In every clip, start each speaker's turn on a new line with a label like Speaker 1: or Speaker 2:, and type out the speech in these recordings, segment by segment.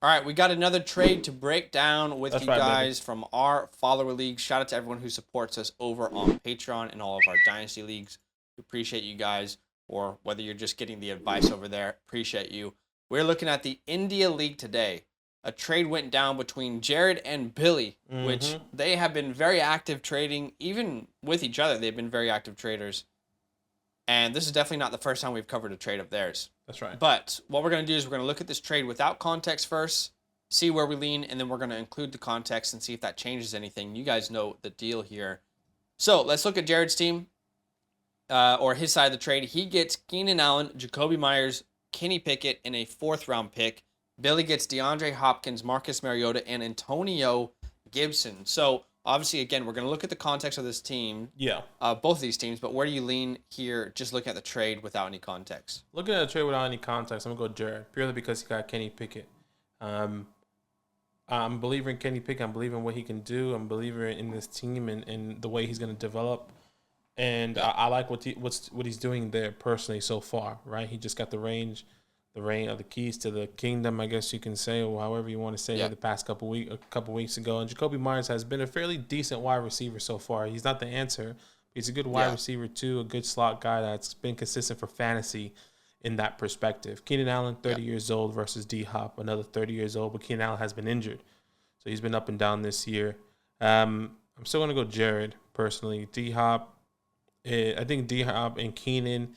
Speaker 1: All right, we got another trade to break down with
Speaker 2: That's
Speaker 1: you
Speaker 2: right, baby.
Speaker 1: guys from our follower league. Shout out to everyone who supports us over on Patreon and all of our Dynasty leagues. We appreciate you guys, or whether you're just getting the advice over there, appreciate you. We're looking at the India League today. A trade went down between Jared and Billy, which they have been very active trading, even with each other. They've been very active traders. And this is definitely not the first time we've covered a trade of theirs.
Speaker 2: That's right.
Speaker 1: But what we're going to do is we're going to look at this trade without context first, see where we lean, and then we're going to include the context and see if that changes anything. You guys know the deal here. So let's look at Jared's team, or his side of the trade. He gets Keenan Allen, Jacoby Myers, Kenny Pickett, and a 4th-round pick. Billy gets DeAndre Hopkins, Marcus Mariota, and Antonio Gibson. So obviously, again, we're going to look at the context of this team.
Speaker 2: Yeah.
Speaker 1: Both of these teams, but where do you lean here? Just looking at the trade without any context.
Speaker 2: Looking at a trade without any context, I'm going to go Jared, purely because he got Kenny Pickett. I'm a believer in Kenny Pickett. I'm believing what he can do. I'm a believer in this team and the way he's going to develop. And I like what he's doing there personally so far, right? He just got the reign of the keys to the kingdom, I guess you can say, or however you want to say it, the past couple weeks ago. And Jacoby Myers has been a fairly decent wide receiver so far. He's not the answer, but he's a good wide receiver too, a good slot guy that's been consistent for fantasy in that perspective. Keenan Allen, 30 years old versus D-Hop, another 30 years old, but Keenan Allen has been injured. So he's been up and down this year. I'm still going to go Jared, personally. D-Hop, I think D-Hop and Keenan,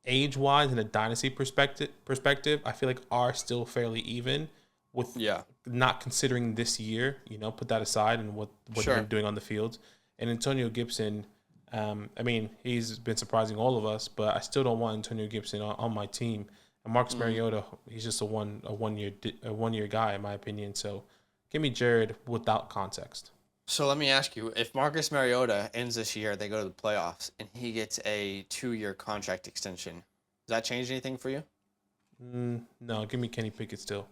Speaker 2: age-wise, in a dynasty perspective, I feel like are still fairly even with not considering this year, put that aside and what they're doing on the field. And Antonio Gibson, I mean, he's been surprising all of us, but I still don't want Antonio Gibson on my team. And Marcus Mariota, he's just a one year guy, in my opinion. So give me Jared without context.
Speaker 1: So let me ask you, if Marcus Mariota ends this year, they go to the playoffs, and he gets a 2-year contract extension, does that change anything for you?
Speaker 2: No, give me Kenny Pickett still.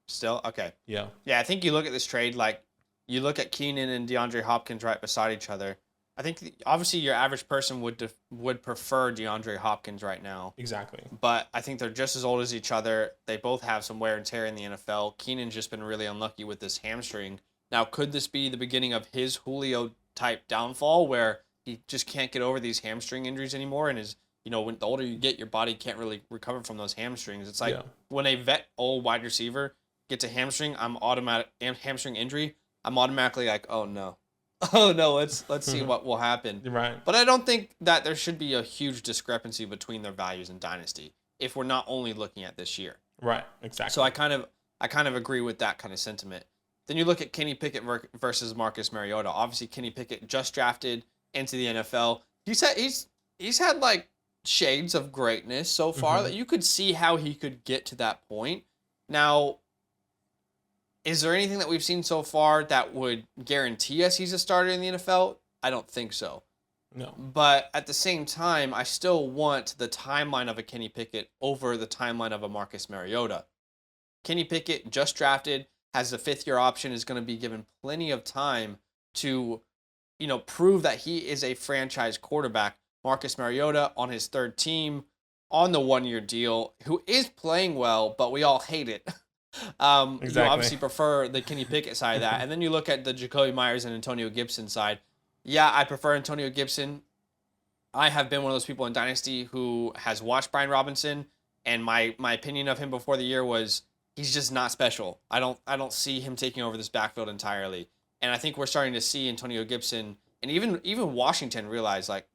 Speaker 1: Still? Okay.
Speaker 2: Yeah.
Speaker 1: Yeah, I think you look at this trade, like, you look at Keenan and DeAndre Hopkins right beside each other. I think, obviously, your average person would prefer DeAndre Hopkins right now.
Speaker 2: Exactly.
Speaker 1: But I think they're just as old as each other. They both have some wear and tear in the NFL. Keenan's just been really unlucky with this hamstring. Now, could this be the beginning of his Julio-type downfall where he just can't get over these hamstring injuries anymore? And when the older you get, your body can't really recover from those hamstrings. It's like when a old wide receiver gets a hamstring injury, I'm automatically like, oh no. Oh no, let's see what will happen.
Speaker 2: Right.
Speaker 1: But I don't think that there should be a huge discrepancy between their values in Dynasty if we're not only looking at this year.
Speaker 2: Right, exactly.
Speaker 1: So I kind of agree with that kind of sentiment. Then you look at Kenny Pickett versus Marcus Mariota. Obviously, Kenny Pickett just drafted into the NFL. He's had like shades of greatness so far that you could see how he could get to that point. Now, is there anything that we've seen so far that would guarantee us he's a starter in the NFL? I don't think so.
Speaker 2: No.
Speaker 1: But at the same time, I still want the timeline of a Kenny Pickett over the timeline of a Marcus Mariota. Kenny Pickett just drafted, has a 5th-year option, is going to be given plenty of time to, prove that he is a franchise quarterback. Marcus Mariota on his 3rd team on the 1-year deal, who is playing well, but we all hate it.
Speaker 2: Exactly.
Speaker 1: You obviously prefer the Kenny Pickett side of that. And then you look at the Jacoby Myers and Antonio Gibson side. Yeah, I prefer Antonio Gibson. I have been one of those people in Dynasty who has watched Brian Robinson, and my opinion of him before the year was he's just not special. I don't see him taking over this backfield entirely. And I think we're starting to see Antonio Gibson and even Washington realize like,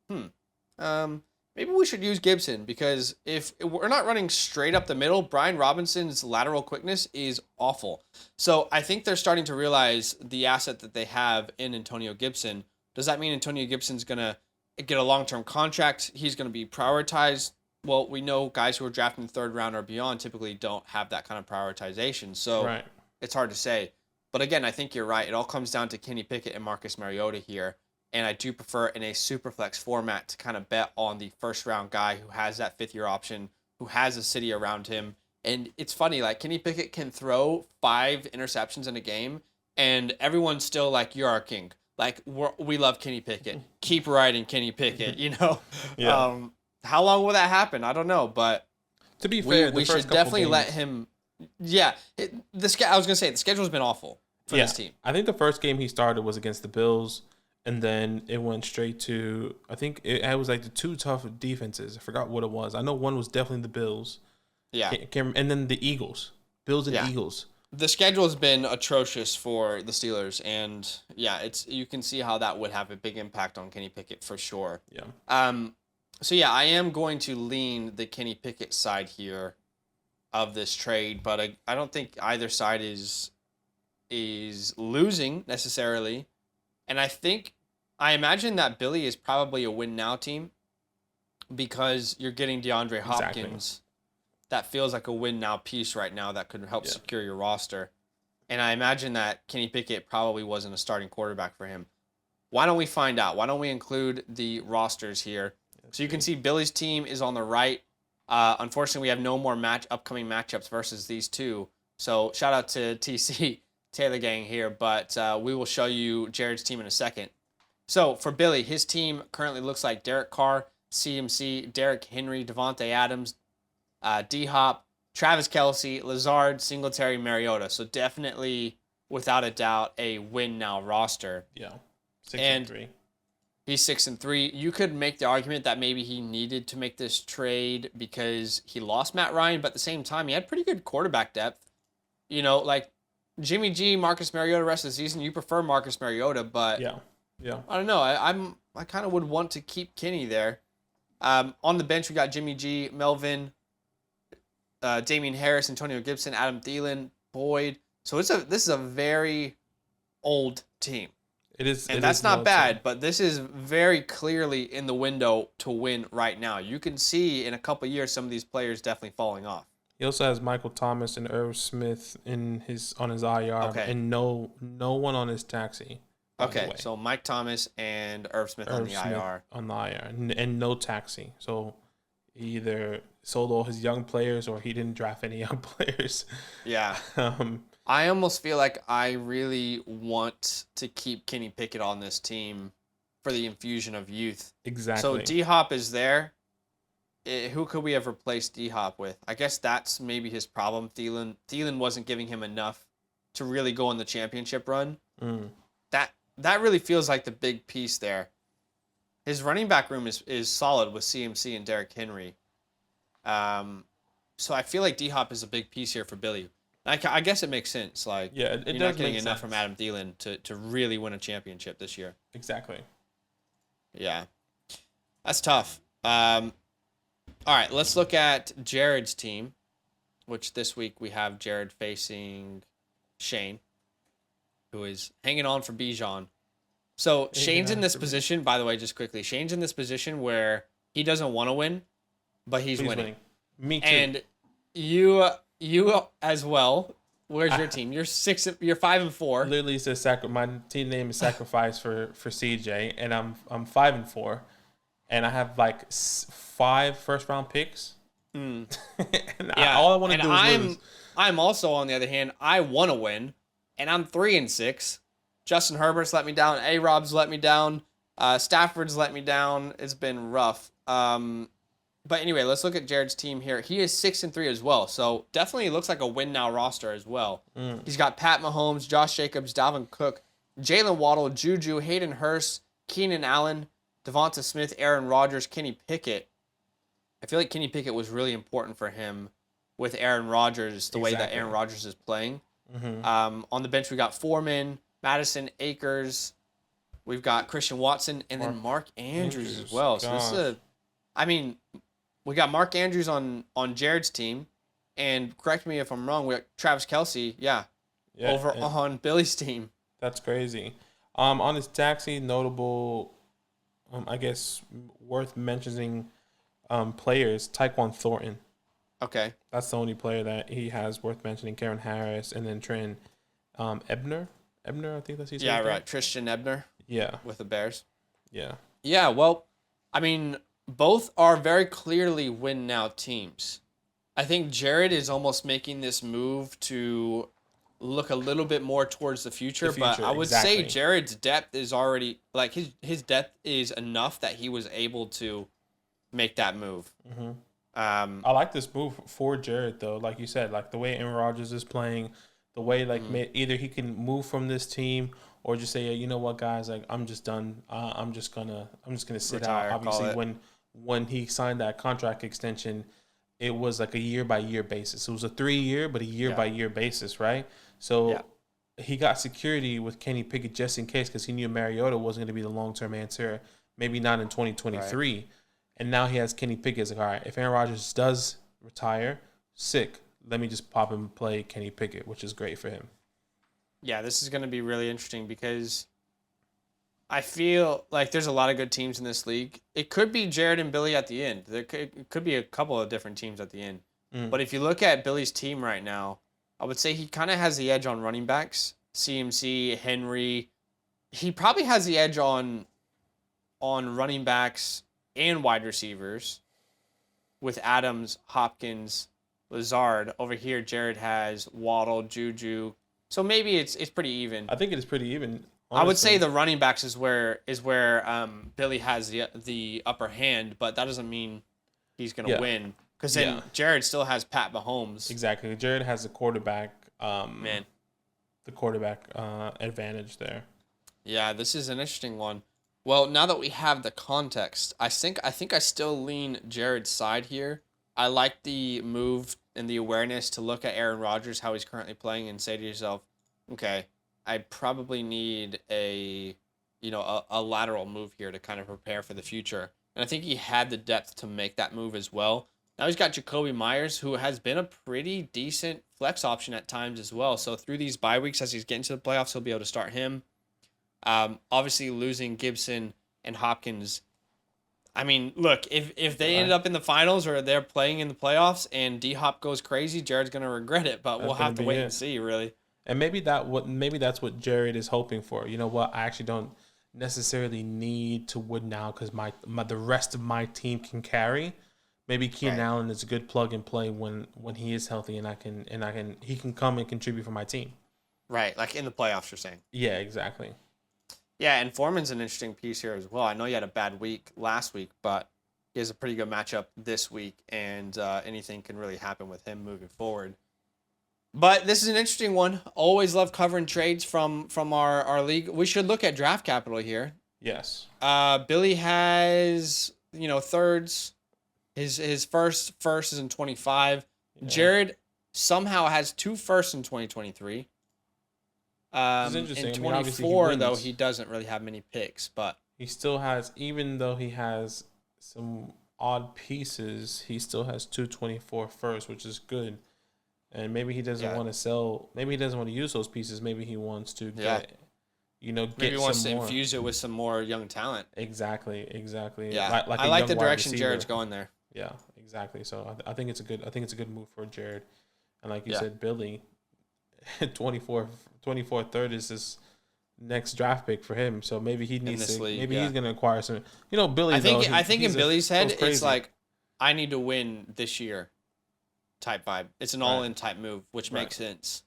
Speaker 1: maybe we should use Gibson, because if we're not running straight up the middle, Brian Robinson's lateral quickness is awful. So I think they're starting to realize the asset that they have in Antonio Gibson. Does that mean Antonio Gibson's going to get a long-term contract? He's going to be prioritized? Well, we know guys who are drafted in the 3rd round or beyond typically don't have that kind of prioritization. So It's hard to say. But again, I think you're right. It all comes down to Kenny Pickett and Marcus Mariota here. And I do prefer in a super flex format to kind of bet on the 1st-round guy who has that 5th-year option, who has a city around him. And it's funny, like Kenny Pickett can throw 5 interceptions in a game, and everyone's still like, you're our king. Like, we love Kenny Pickett. Keep riding Kenny Pickett,
Speaker 2: Yeah.
Speaker 1: How long will that happen? I don't know, but
Speaker 2: to be fair,
Speaker 1: we should definitely let him Yeah, I was gonna say the schedule's been awful for this team.
Speaker 2: I think the first game he started was against the Bills, and then it went straight to, I think it was like the two tough defenses. I forgot what it was. I know one was definitely the Bills.
Speaker 1: Yeah.
Speaker 2: And then the Eagles. Bills and Eagles.
Speaker 1: The schedule has been atrocious for the Steelers, and you can see how that would have a big impact on Kenny Pickett for sure.
Speaker 2: Yeah.
Speaker 1: So yeah, I am going to lean the Kenny Pickett side here of this trade, but I don't think either side is losing necessarily. And I imagine that Billy is probably a win now team because you're getting DeAndre Hopkins. Exactly. That feels like a win now piece right now that could help secure your roster. And I imagine that Kenny Pickett probably wasn't a starting quarterback for him. Why don't we find out? Why don't we include the rosters here? So you can see Billy's team is on the right. Unfortunately, we have no more upcoming matchups versus these two. So shout out to TC Taylor Gang here, but we will show you Jared's team in a second. So for Billy, his team currently looks like Derek Carr, CMC, Derrick Henry, Devontae Adams, D-Hop, Travis Kelce, Lazard, Singletary, Mariota. So definitely, without a doubt, a win now roster.
Speaker 2: Yeah, 6-3.
Speaker 1: He's 6-3. You could make the argument that maybe he needed to make this trade because he lost Matt Ryan, but at the same time, he had pretty good quarterback depth. You know, like Jimmy G, Marcus Mariota, rest of the season. You prefer Marcus Mariota, but
Speaker 2: yeah,
Speaker 1: I don't know. I kind of would want to keep Kenny there. On the bench, we got Jimmy G, Melvin, Damian Harris, Antonio Gibson, Adam Thielen, Boyd. So this is a very old team.
Speaker 2: It is,
Speaker 1: and that's not bad, but this is very clearly in the window to win right now. You can see in a couple of years some of these players definitely falling off.
Speaker 2: He also has Michael Thomas and Irv Smith on his IR, and no one on his taxi.
Speaker 1: Okay, so Mike Thomas and Irv Smith on the IR.
Speaker 2: On the IR, and no taxi. So he either sold all his young players or he didn't draft any young players.
Speaker 1: Yeah. I almost feel like I really want to keep Kenny Pickett on this team for the infusion of youth.
Speaker 2: Exactly.
Speaker 1: So D-Hop is there. Who could we have replaced D-Hop with? I guess that's maybe his problem. Thielen wasn't giving him enough to really go on the championship run. That really feels like the big piece there. His running back room is solid with CMC and Derrick Henry. So I feel like D-Hop is a big piece here for Billy. I guess it makes sense. Like,
Speaker 2: you're
Speaker 1: not getting enough from Adam Thielen to really win a championship this year.
Speaker 2: Exactly.
Speaker 1: Yeah. That's tough. All right, let's look at Jared's team, which this week we have Jared facing Shane, who is hanging on for Bijan. So Shane's in this position, by the way, just quickly. Shane's in this position where he doesn't want to win, but he's winning.
Speaker 2: Me too.
Speaker 1: And you as well. Where's your team? You're 5-4.
Speaker 2: Literally says my team name is Sacrifice for CJ, and I'm 5-4, and I have like 5 first-round picks.
Speaker 1: And
Speaker 2: all I want to do is lose.
Speaker 1: I'm also, on the other hand, I want to win, and I'm 3-6. Justin Herbert's let me down. A-Rob's let me down. Stafford's let me down. It's been rough. But anyway, let's look at Jared's team here. He is 6-3 as well, so definitely looks like a win now roster as well. He's got Pat Mahomes, Josh Jacobs, Dalvin Cook, Jalen Waddle, Juju, Hayden Hurst, Keenan Allen, Devonta Smith, Aaron Rodgers, Kenny Pickett. I feel like Kenny Pickett was really important for him with Aaron Rodgers, the way that Aaron Rodgers is playing. On the bench, we got Foreman, Madison, Akers. We've got Christian Watson, and then Mark Andrews as well. So this is we got Mark Andrews on Jared's team, and correct me if I'm wrong, we got Travis Kelce, over on Billy's team.
Speaker 2: That's crazy. On his taxi, notable, I guess, worth mentioning players, Tyquan Thornton.
Speaker 1: Okay.
Speaker 2: That's the only player that he has worth mentioning. Karen Harris, and then Trent Ebner. Ebner, I think that's his name.
Speaker 1: Yeah, right. Tristan Ebner.
Speaker 2: Yeah.
Speaker 1: With the Bears.
Speaker 2: Yeah.
Speaker 1: Yeah, well, both are very clearly win now teams. I think Jared is almost making this move to look a little bit more towards the future, but I would say Jared's depth is already, like, his depth is enough that he was able to make that move.
Speaker 2: I like this move for Jared, though. Like you said, like the way Aaron Rodgers is playing, the way either he can move from this team or just say, yeah, you know what, guys, like I'm just done. I'm just gonna sit
Speaker 1: Retire,
Speaker 2: out. Obviously, when he signed that contract extension, it was like a year-by-year basis. It was a 3-year, but a year-by-year basis, right? So he got security with Kenny Pickett just in case, because he knew Mariota wasn't going to be the long-term answer, maybe not in 2023. Right. And now he has Kenny Pickett. It's like, all right, if Aaron Rodgers does retire, sick. Let me just pop and play Kenny Pickett, which is great for him.
Speaker 1: Yeah, this is going to be really interesting because I feel like there's a lot of good teams in this league. It could be Jared and Billy at the end. It could be a couple of different teams at the end. But if you look at Billy's team right now, I would say he kind of has the edge on running backs. CMC, Henry. He probably has the edge on running backs and wide receivers with Adams, Hopkins, Lazard. Over here, Jared has Waddle, Juju. So maybe it's pretty even.
Speaker 2: I think it is pretty even. Honestly.
Speaker 1: I would say the running backs is where Billy has the upper hand, but that doesn't mean he's going to win. Because then Jared still has Pat Mahomes.
Speaker 2: Exactly. Jared has the quarterback advantage there. Yeah,
Speaker 1: this is an interesting one. Well, now that we have the context, I think I still lean Jared's side here. I like the move and the awareness to look at Aaron Rodgers, how he's currently playing, and say to yourself, okay, I probably need a lateral move here to kind of prepare for the future. And I think he had the depth to make that move as well. Now he's got Jacoby Myers, who has been a pretty decent flex option at times as well. So through these bye weeks, as he's getting to the playoffs, he'll be able to start him. Obviously, losing Gibson and Hopkins. I mean, look, if they ended up in the finals or they're playing in the playoffs and D-Hop goes crazy, Jared's going to regret it. But we'll have to wait and see, really.
Speaker 2: And maybe that's what Jared is hoping for. You know what? I actually don't necessarily need to win now because the rest of my team can carry. Maybe Keenan Allen is a good plug and play when he is healthy, and he can come and contribute for my team.
Speaker 1: Right, like in the playoffs, you're saying.
Speaker 2: Yeah, exactly.
Speaker 1: Yeah, and Foreman's an interesting piece here as well. I know he had a bad week last week, but he has a pretty good matchup this week, and anything can really happen with him moving forward. But this is an interesting one. Always love covering trades from our league. We should look at draft capital here.
Speaker 2: Yes.
Speaker 1: Billy has thirds. His first is in 25. Yeah. Jared somehow has 2 firsts in 2023. In 24, though, he doesn't really have many picks, but
Speaker 2: he still has, even though he has some odd pieces, he still has 2 24 firsts, which is good. And maybe he doesn't want to sell. Maybe he doesn't want to use those pieces. Maybe he wants to get maybe he wants to infuse
Speaker 1: it with some more young talent.
Speaker 2: Exactly.
Speaker 1: Yeah, I like the direction Jared's going there.
Speaker 2: Yeah, exactly. So I think it's a good move for Jared. And like you said, Billy, 24 third is his next draft pick for him. So maybe he needs to. League, maybe he's going to acquire some. Billy.
Speaker 1: I think in Billy's head, it's like, I need to win this year, type vibe. It's an all-in type move, which makes sense.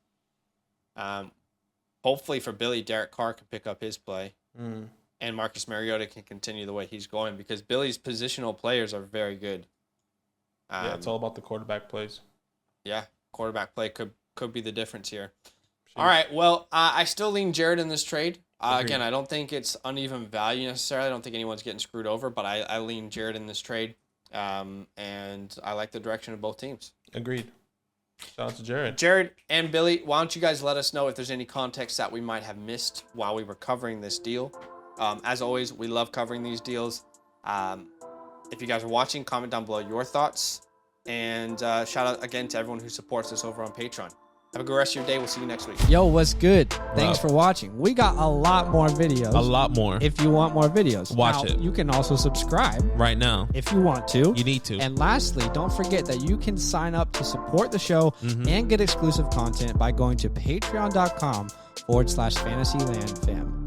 Speaker 1: Hopefully for Billy, Derek Carr can pick up his play. And Marcus Mariota can continue the way he's going because Billy's positional players are very good.
Speaker 2: It's all about the quarterback plays.
Speaker 1: Yeah, quarterback play could be the difference here. All right, well, I still lean Jared in this trade. Again, I don't think it's uneven value necessarily. I don't think anyone's getting screwed over, but I lean Jared in this trade, and I like the direction of both teams.
Speaker 2: Agreed. Shout out to Jared.
Speaker 1: Jared and Billy, why don't you guys let us know if there's any context that we might have missed while we were covering this deal. As always, we love covering these deals. If you guys are watching, comment down below your thoughts. And shout out again to everyone who supports us over on Patreon. Have a good rest of your day. We'll see you next week.
Speaker 3: Yo, what's good? Thanks for watching. We got a lot more videos.
Speaker 4: A lot more.
Speaker 3: If you want more videos.
Speaker 4: Watch it.
Speaker 3: You can also subscribe.
Speaker 4: Right now.
Speaker 3: If you want to.
Speaker 4: You need to.
Speaker 3: And lastly, don't forget that you can sign up to support the show and get exclusive content by going to patreon.com/FantasyLand fam.